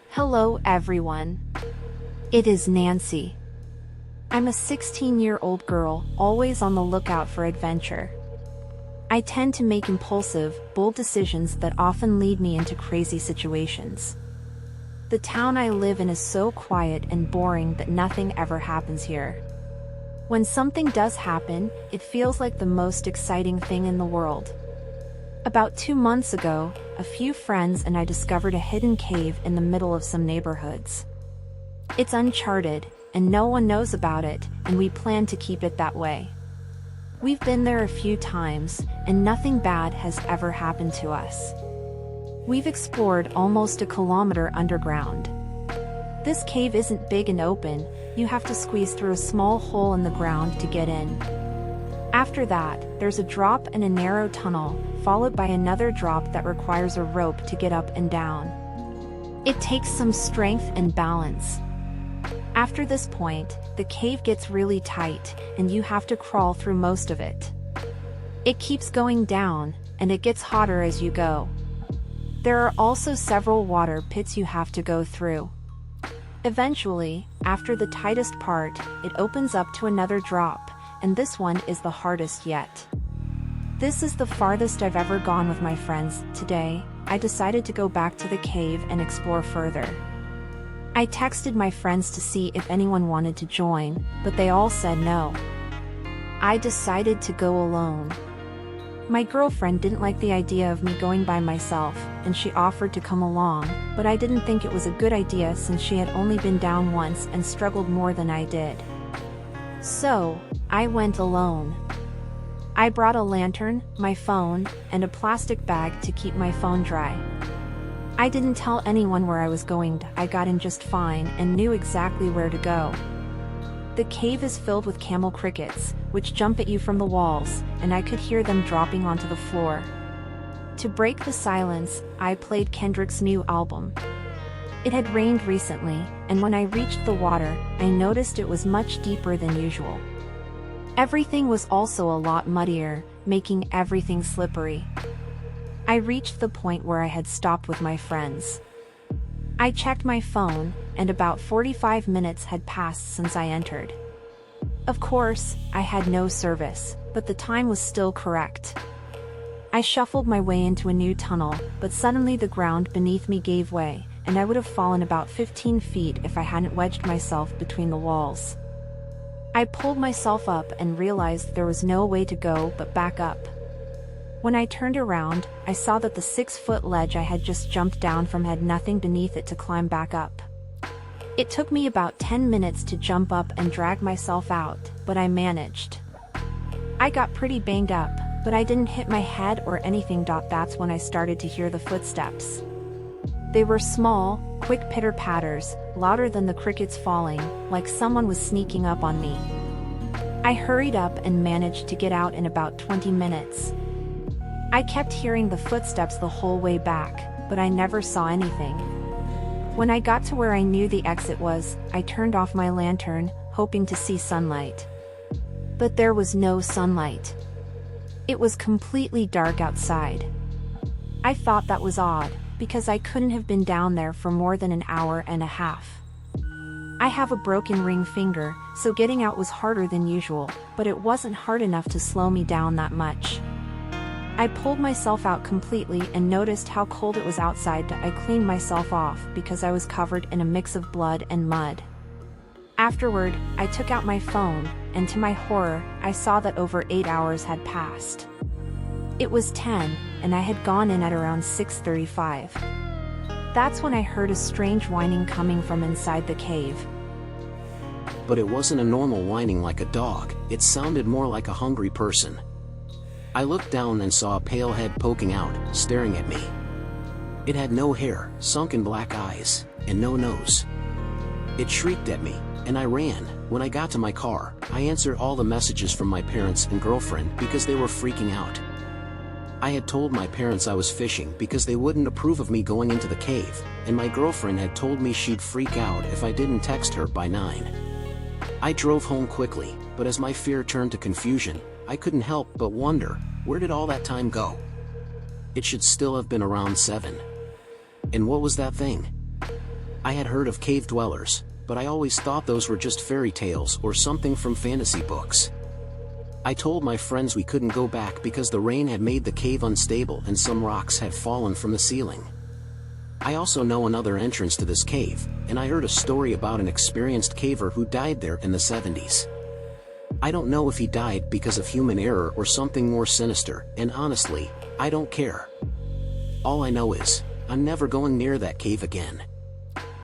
Hello everyone. It is Nancy. I'm a 16-year-old girl, always on the lookout for adventure. I tend to make impulsive, bold decisions that often lead me into crazy situations. The town I live in is so quiet and boring that nothing ever happens here. When something does happen, it feels like the most exciting thing in the world. About 2 months ago, a few friends and I discovered a hidden cave in the middle of some neighborhoods. It's uncharted, and no one knows about it, and we plan to keep it that way. We've been there a few times, and nothing bad has ever happened to us. We've explored almost a kilometer underground. This cave isn't big and open, you have to squeeze through a small hole in the ground to get in. After that, there's a drop and a narrow tunnel, followed by another drop that requires a rope to get up and down. It takes some strength and balance. After this point, the cave gets really tight, and you have to crawl through most of it. It keeps going down, and it gets hotter as you go. There are also several water pits you have to go through. Eventually, after the tightest part, it opens up to another drop, and this one is the hardest yet. This is the farthest I've ever gone with my friends. Today, I decided to go back to the cave and explore further. I texted my friends to see if anyone wanted to join, but they all said no. I decided to go alone. My girlfriend didn't like the idea of me going by myself, and she offered to come along, but I didn't think it was a good idea since she had only been down once and struggled more than I did. So, I went alone. I brought a lantern, my phone, and a plastic bag to keep my phone dry. I didn't tell anyone where I was going. I got in just fine and knew exactly where to go. The cave is filled with camel crickets, which jump at you from the walls, and I could hear them dropping onto the floor. To break the silence, I played Kendrick's new album. It had rained recently, and when I reached the water, I noticed it was much deeper than usual. Everything was also a lot muddier, making everything slippery. I reached the point where I had stopped with my friends. I checked my phone, and about 45 minutes had passed since I entered. Of course, I had no service, but the time was still correct. I shuffled my way into a new tunnel, but suddenly the ground beneath me gave way, and I would have fallen about 15 feet if I hadn't wedged myself between the walls. I pulled myself up and realized there was no way to go but back up. When I turned around, I saw that the 6-foot ledge I had just jumped down from had nothing beneath it to climb back up. It took me about 10 minutes to jump up and drag myself out, but I managed. I got pretty banged up, but I didn't hit my head or anything. That's when I started to hear the footsteps. They were small, quick pitter-patters, louder than the crickets falling, like someone was sneaking up on me. I hurried up and managed to get out in about 20 minutes. I kept hearing the footsteps the whole way back, but I never saw anything. When I got to where I knew the exit was, I turned off my lantern, hoping to see sunlight. But there was no sunlight. It was completely dark outside. I thought that was odd, because I couldn't have been down there for more than an hour and a half. I have a broken ring finger, so getting out was harder than usual, but it wasn't hard enough to slow me down that much. I pulled myself out completely and noticed how cold it was outside. I cleaned myself off because I was covered in a mix of blood and mud. Afterward, I took out my phone, and to my horror, I saw that over 8 hours had passed. It was 10, and I had gone in at around 6:35. That's when I heard a strange whining coming from inside the cave. But it wasn't a normal whining like a dog, it sounded more like a hungry person. I looked down and saw a pale head poking out, staring at me. It had no hair, sunken black eyes, and no nose. It shrieked at me, and I ran. When I got to my car, I answered all the messages from my parents and girlfriend because they were freaking out. I had told my parents I was fishing because they wouldn't approve of me going into the cave, and my girlfriend had told me she'd freak out if I didn't text her by 9. I drove home quickly, but as my fear turned to confusion, I couldn't help but wonder, where did all that time go? it should still have been around 7. And what was that thing? I had heard of cave dwellers, but I always thought those were just fairy tales or something from fantasy books. I told my friends we couldn't go back because the rain had made the cave unstable and some rocks had fallen from the ceiling. I also know another entrance to this cave, and I heard a story about an experienced caver who died there in the 70s. I don't know if he died because of human error or something more sinister, and honestly, I don't care. All I know is, I'm never going near that cave again.